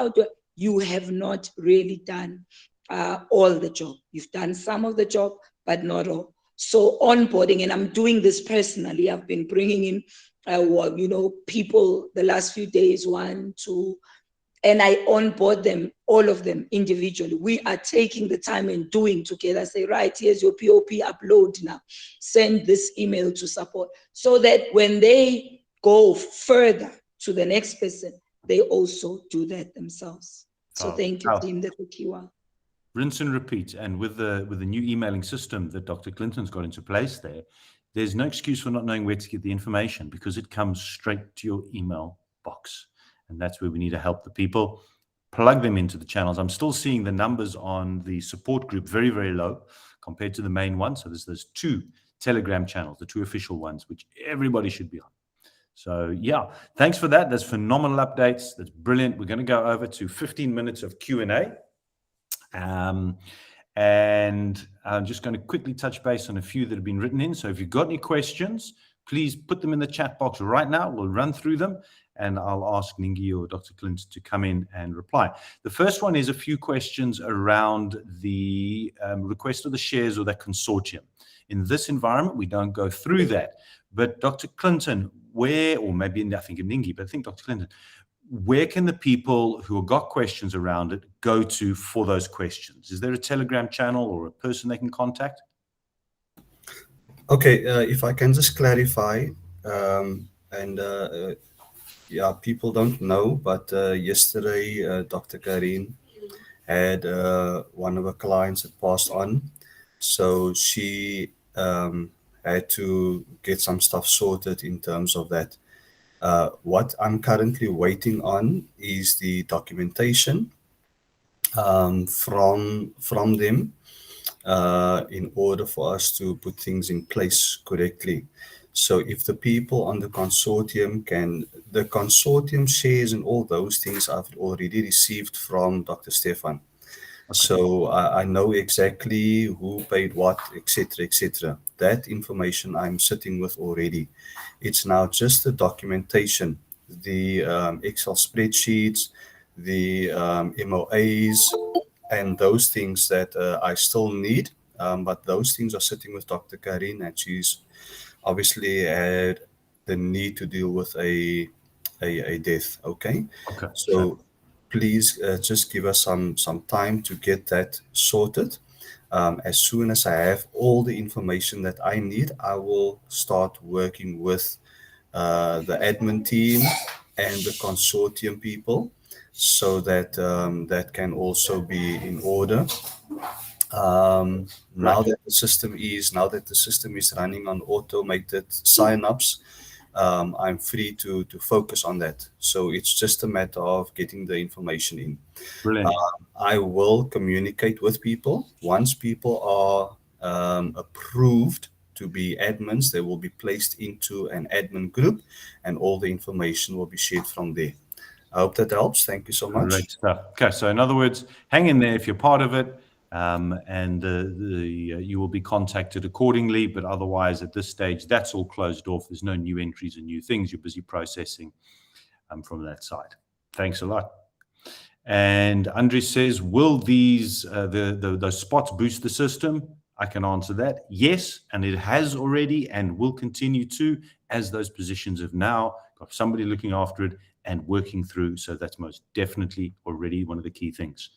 You have not really done all the job. You've done some of the job, but not all. So onboarding, and I'm doing this personally. I've been bringing in, people the last few days, 1, 2, and I onboard them, all of them individually. We are taking the time and doing together. Say, right, here's your POP, upload now. Send this email to support, so that when they go further to the next person, they also do that themselves. So thank you, Tim. That's the key one. Rinse and repeat. And with the new emailing system that Dr. Clinton's got into place there's no excuse for not knowing where to get the information, because it comes straight to your email box. And that's where we need to help the people, plug them into the channels. I'm still seeing the numbers on the support group very, very low compared to the main one. So there's 2 Telegram channels, the 2 official ones, which everybody should be on. So yeah, thanks for that. That's phenomenal updates. That's brilliant. We're going to go over to 15 minutes of Q&A. And I'm just going to quickly touch base on a few that have been written in. So if you've got any questions, please put them in the chat box right now. We'll run through them, and I'll ask Ningi or Dr. Clint to come in and reply. The first one is a few questions around the request of the shares or the consortium. In this environment, we don't go through that. But Dr. Clinton, where, or maybe I think of Ningi, but I think Dr. Clinton, where can the people who have got questions around it go to for those questions? Is there a Telegram channel or a person they can contact? Okay, if I can just clarify, yeah, people don't know, but yesterday Dr. Karine had one of her clients that passed on, so she had to get some stuff sorted in terms of that. What I'm currently waiting on is the documentation from them in order for us to put things in place correctly. So if the people on the consortium the consortium shares and all those things I've already received from Dr. Stefan. Okay. So I know exactly who paid what, etc., etc. That information I'm sitting with already. It's now just the documentation, the Excel spreadsheets, the MOAs, and those things that I still need. But those things are sitting with Dr. Karine, and she's obviously had the need to deal with a death. Okay. Okay. So please just give us some time to get that sorted. As soon as I have all the information that I need, I will start working with the admin team and the consortium people, so that that can also be in order. Now that the system is running on automated signups, I'm free to focus on that. So it's just a matter of getting the information in. Brilliant. I will communicate with people. Once people are approved to be admins, they will be placed into an admin group, and all the information will be shared from there. I hope that helps. Thank you so much. Great stuff. Okay, so in other words, hang in there if you're part of it, and you will be contacted accordingly. But otherwise, at this stage, that's all closed off. There's no new entries and new things. You're busy processing from that side. Thanks a lot. And Andre says, will these those spots boost the system? I can answer that. Yes, and it has already and will continue to, as those positions have now got somebody looking after it and working through. So that's most definitely already one of the key things.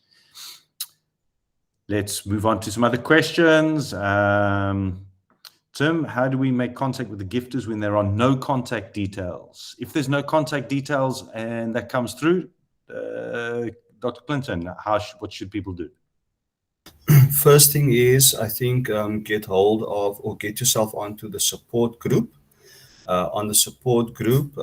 Let's move on to some other questions. Tim, how do we make contact with the gifters when there are no contact details? If there's no contact details and that comes through, Dr. Clinton, what should people do? First thing is, I think, get hold of or get yourself onto the support group. On the support group,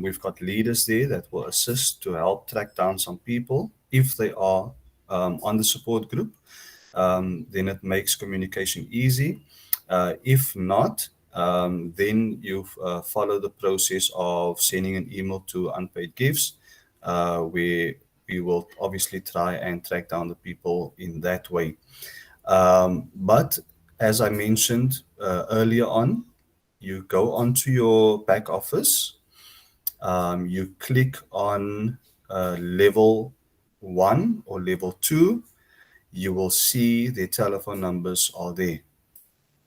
we've got leaders there that will assist to help track down some people if they are on the support group. Then it makes communication easy. If not, then you follow the process of sending an email to Unpaid Gifts, where we will obviously try and track down the people in that way. But as I mentioned earlier on, you go onto your back office, you click on level 1 or level 2, you will see the telephone numbers are there.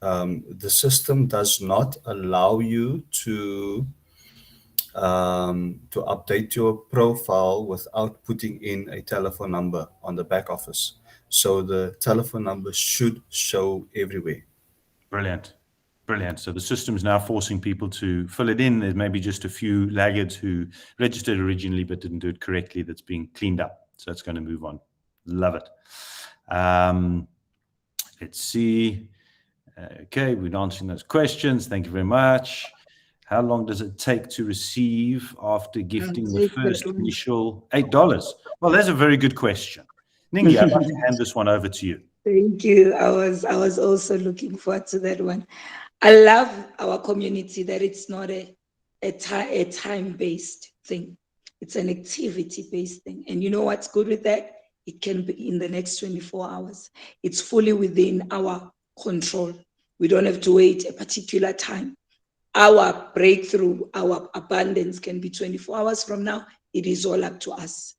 The system does not allow you to update your profile without putting in a telephone number on the back office. So the telephone number should show everywhere. Brilliant. Brilliant. So the system's now forcing people to fill it in. There's maybe just a few laggards who registered originally but didn't do it correctly. That's being cleaned up. So it's going to move on. Love it. Let's see. Okay, we're answering those questions. Thank you very much. How long does it take to receive after gifting the first initial $8? Well, that's a very good question. Ningi, I'd like to hand this one over to you. Thank you. I was also looking forward to that one. I love our community that it's not a time-based thing. It's an activity-based thing. And you know what's good with that? It can be in the next 24 hours. It's fully within our control. We don't have to wait a particular time. Our breakthrough, our abundance can be 24 hours from now. It is all up to us.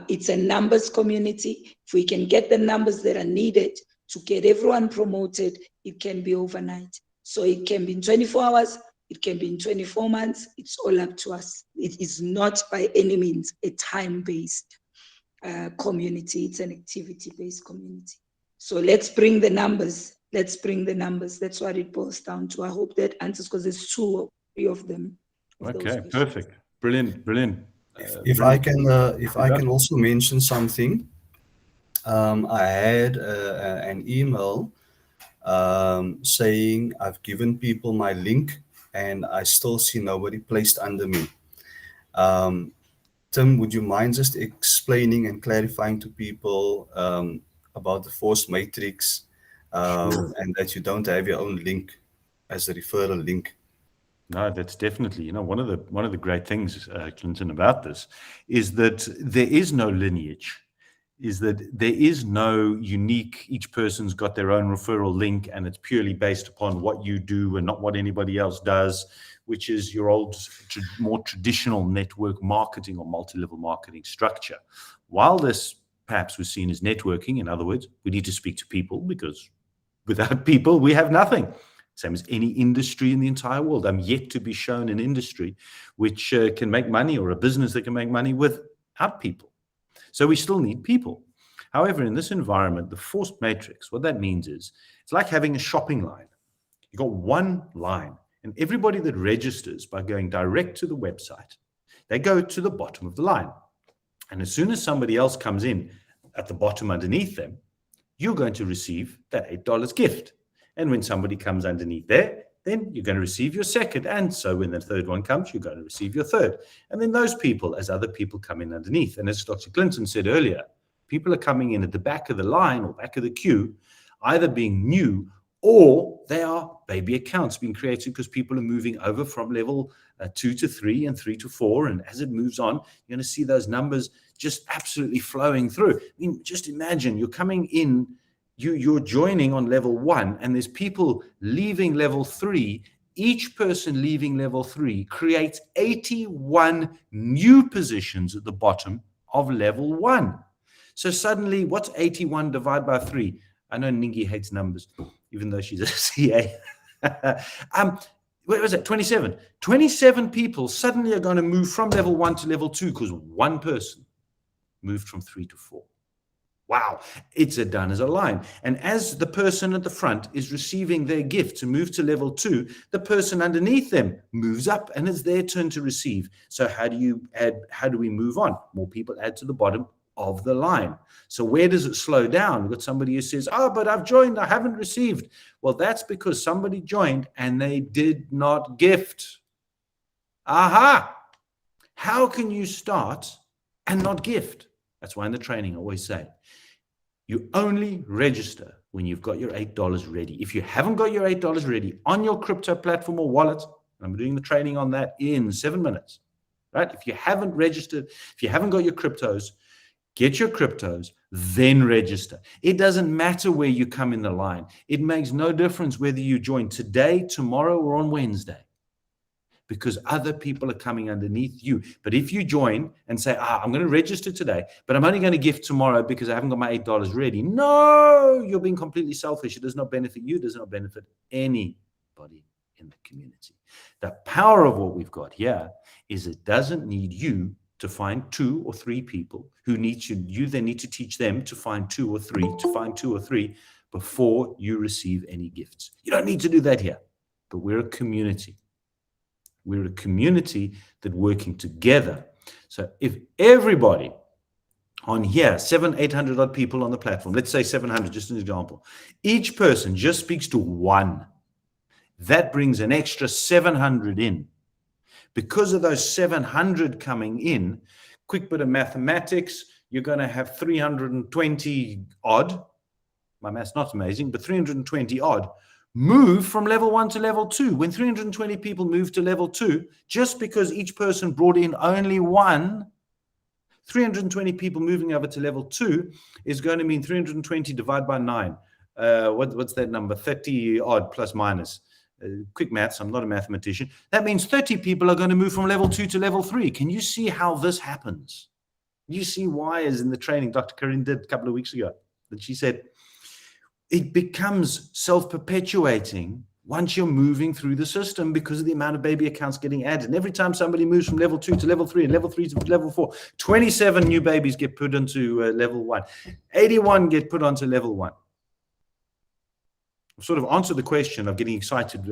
It's a numbers community. If we can get the numbers that are needed to get everyone promoted, it can be overnight. So it can be in 24 hours, it can be in 24 months. It's all up to us. It is not by any means a time-based community. It's an activity-based community. So let's bring the numbers. Let's bring the numbers. That's what it boils down to. I hope that answers, because there's 2 or 3 of them. Okay, perfect. Brilliant, brilliant. If I can also mention something, I had an email saying I've given people my link and I still see nobody placed under me. Tim, would you mind just explaining and clarifying to people about the force matrix and that you don't have your own link as a referral link? No, that's definitely, one of the great things, Clinton, about this is that there is no lineage, is that there is no unique, each person's got their own referral link and it's purely based upon what you do and not what anybody else does, which is your old, more traditional network marketing or multi-level marketing structure. While this perhaps was seen as networking, in other words, we need to speak to people because without people, we have nothing. Same as any industry in the entire world. I'm yet to be shown an industry which can make money, or a business that can make money without people. So we still need people. However, in this environment, the forced matrix, what that means is it's like having a shopping line. You've got one line, and everybody that registers by going direct to the website, they go to the bottom of the line. And as soon as somebody else comes in at the bottom underneath them, you're going to receive that $8 gift. And when somebody comes underneath there, then you're going to receive your second. And so when the third one comes, you're going to receive your third. And then those people, as other people come in underneath. And as Dr. Clinton said earlier, people are coming in at the back of the line or back of the queue, either being new or they are baby accounts being created because people are moving over from level 2 to 3 and 3 to 4. And as it moves on, you're going to see those numbers just absolutely flowing through. I mean, just imagine you're coming in, you're joining on level 1 and there's people leaving level 3. Each person leaving level 3 creates 81 new positions at the bottom of level 1. So suddenly, what's 81 divided by 3? I know Ningi hates numbers, even though she's a CA. What was it? 27. 27 people suddenly are going to move from level 1 to level 2 because one person moved from 3 to 4. Wow, it's done as a line. And as the person at the front is receiving their gift to move to level 2, the person underneath them moves up and it's their turn to receive. So how do we move on? More people add to the bottom of the line. So where does it slow down? We've got somebody who says, but I've joined, I haven't received. Well, that's because somebody joined and they did not gift. Aha! How can you start and not gift? That's why in the training I always say, you only register when you've got your $8 ready. If you haven't got your $8 ready on your crypto platform or wallet, and I'm doing the training on that in 7 minutes, right? If you haven't registered, if you haven't got your cryptos, get your cryptos, then register. It doesn't matter where you come in the line. It makes no difference whether you join today, tomorrow, or on Wednesday, because other people are coming underneath you. But if you join and say, I'm going to register today, but I'm only going to gift tomorrow because I haven't got my $8 ready. No, you're being completely selfish. It does not benefit you. It does not benefit anybody in the community. The power of what we've got here is it doesn't need you to find 2 or 3 people who need you. You then need to teach them to find 2 or 3 before you receive any gifts. You don't need to do that here, but we're a community. We're a community that working together. So if everybody on here, 700-800 odd people on the platform, let's say 700, just an example, each person just speaks to one, that brings an extra 700 in. Because of those 700 coming in, quick bit of mathematics, you're going to have 320 odd, my math's not amazing, but 320 odd, move from level 1 to level 2. When 320 people move to level 2, just because each person brought in only one, 320 people moving over to level 2 is going to mean 320 divided by 9. What's that number? 30 odd plus minus. Quick maths, I'm not a mathematician. That means 30 people are going to move from level 2 to level 3. Can you see how this happens? You see why, as in the training Dr. Corinne did a couple of weeks ago, that she said it becomes self-perpetuating once you're moving through the system because of the amount of baby accounts getting added. And every time somebody moves from level 2 to level 3 and level 3 to level 4, 27 new babies get put into level 1. 81 get put onto level 1. I've sort of answered the question of getting excited.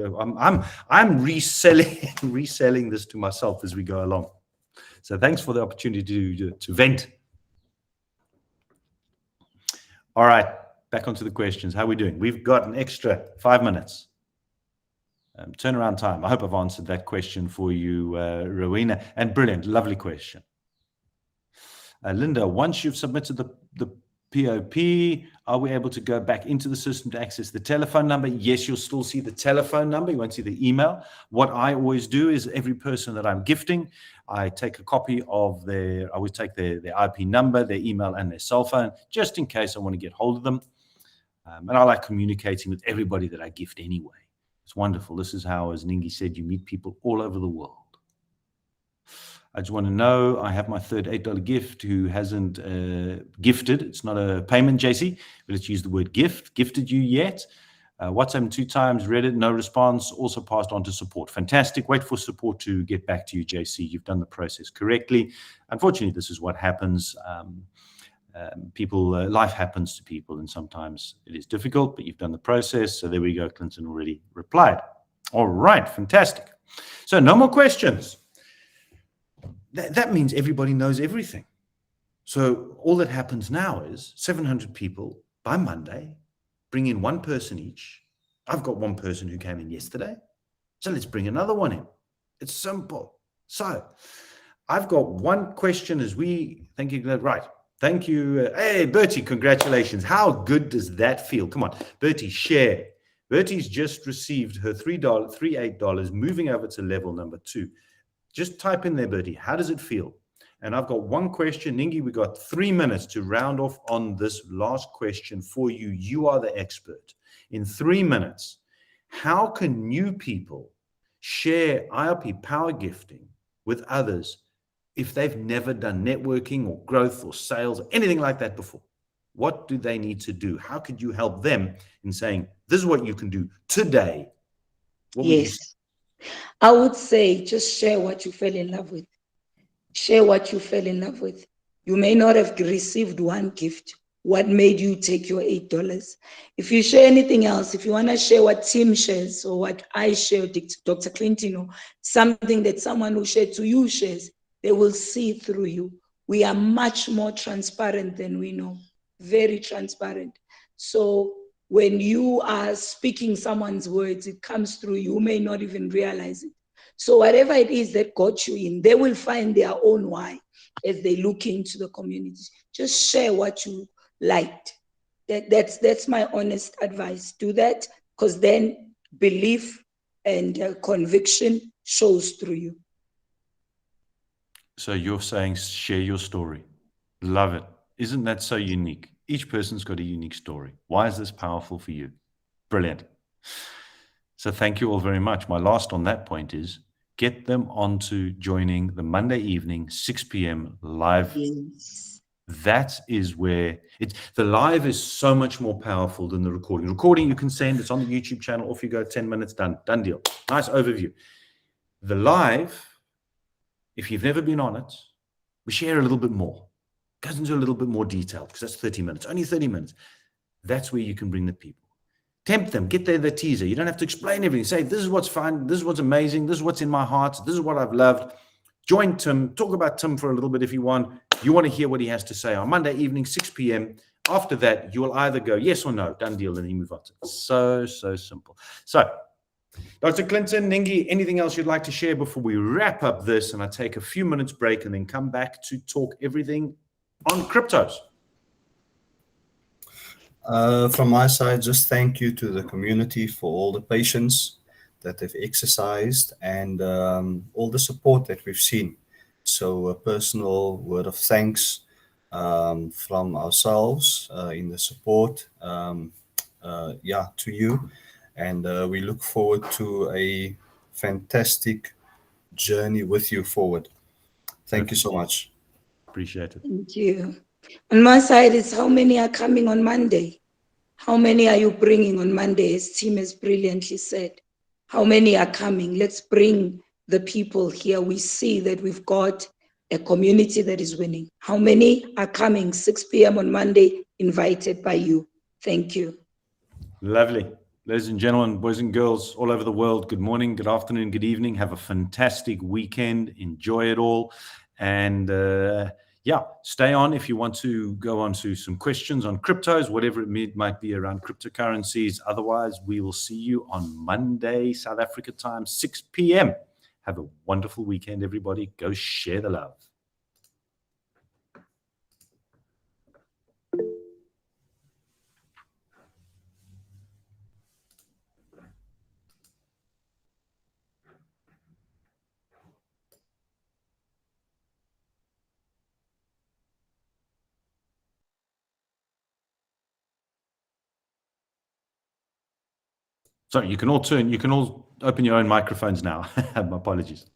I'm reselling this to myself as we go along. So thanks for the opportunity to vent. All right, back onto the questions. How are we doing? We've got an extra 5 minutes. Turnaround time. I hope I've answered that question for you, Rowena. And brilliant, lovely question. Linda, once you've submitted the POP, are we able to go back into the system to access the telephone number? Yes, you'll still see the telephone number. You won't see the email. What I always do is every person that I'm gifting, I take a copy of I always take their IP number, their email, and their cell phone, just in case I want to get hold of them. And I like communicating with everybody that I gift anyway. It's wonderful. This is how, as Ningi said, you meet people all over the world. I just want to know, I have my third $8 gift who hasn't gifted. It's not a payment, JC, but let's use the word gift. Gifted you yet? WhatsApp 2 times, read it, no response, also passed on to support. Fantastic. Wait for support to get back to you, JC. You've done the process correctly. Unfortunately, this is what happens. Life happens to people, and sometimes it is difficult, but you've done the process. So there we go. Clinton already replied. All right, fantastic. So no more questions. That means everybody knows everything. So all that happens now is 700 people by Monday, bring in one person each. I've got one person who came in yesterday. So let's bring another one in. It's simple. So I've got one question as we thinking that, right. Thank you. Hey, Bertie, congratulations. How good does that feel? Come on, Bertie, share. Bertie's just received her $38, moving over to level number 2. Just type in there, Bertie, how does it feel? And I've got one question. Ningi, we got 3 minutes to round off on this last question for you. You are the expert. In 3 minutes, how can new people share IRP power gifting with others if they've never done networking or growth or sales or anything like that before? What do they need to do? How could you help them in saying, this is what you can do today? Yes. I would say just share what you fell in love with. Share what you fell in love with. You may not have received one gift. What made you take your $8? If you share anything else, if you want to share what Tim shares or what I share, Dr. Clinton, or something that someone who shared to you shares, they will see through you. We are much more transparent than we know. Very transparent. So when you are speaking someone's words, it comes through. You may not even realize it. So whatever it is that got you in, they will find their own why as they look into the community. Just share what you liked. That's my honest advice. Do that, because then belief and conviction shows through you. So you're saying share your story. Love it. Isn't that so unique? Each person's got a unique story. Why is this powerful for you? Brilliant. So thank you all very much. My last on that point is get them onto joining the Monday evening, 6 p.m. live. Yes. That is where the live is so much more powerful than the recording. Recording you can send, it's on the YouTube channel, off you go, 10 minutes, done deal. Nice overview. The live, if you've never been on it, we share a little bit more. Goes into a little bit more detail because that's 30 minutes, only 30 minutes. That's where you can bring the people. Tempt them, get the teaser. You don't have to explain everything. Say, this is what's fun, this is what's amazing, this is what's in my heart, this is what I've loved. Join Tim, talk about Tim for a little bit if you want. You want to hear what he has to say on Monday evening, 6 p.m. After that, you will either go yes or no, done deal, and then you move on. So simple. So, Dr. Clinton, Ningi, anything else you'd like to share before we wrap up this and I take a few minutes break and then come back to talk everything on cryptos? From my side, just thank you to the community for all the patience that they've exercised and all the support that we've seen. So a personal word of thanks from ourselves in the support, to you. And we look forward to a fantastic journey with you forward. Thank you so much. Appreciate it. Thank you. On my side, it's how many are coming on Monday? How many are you bringing on Monday, as Tim has brilliantly said? How many are coming? Let's bring the people here. We see that we've got a community that is winning. How many are coming 6 p.m. on Monday, invited by you? Thank you. Lovely. Ladies and gentlemen, boys and girls all over the world, good morning, good afternoon, good evening. Have a fantastic weekend. Enjoy it all. And stay on if you want to go on to some questions on cryptos, whatever it might be around cryptocurrencies. Otherwise, we will see you on Monday, South Africa time, 6 p.m. Have a wonderful weekend, everybody. Go share the love. Sorry, you can all open your own microphones now. My apologies.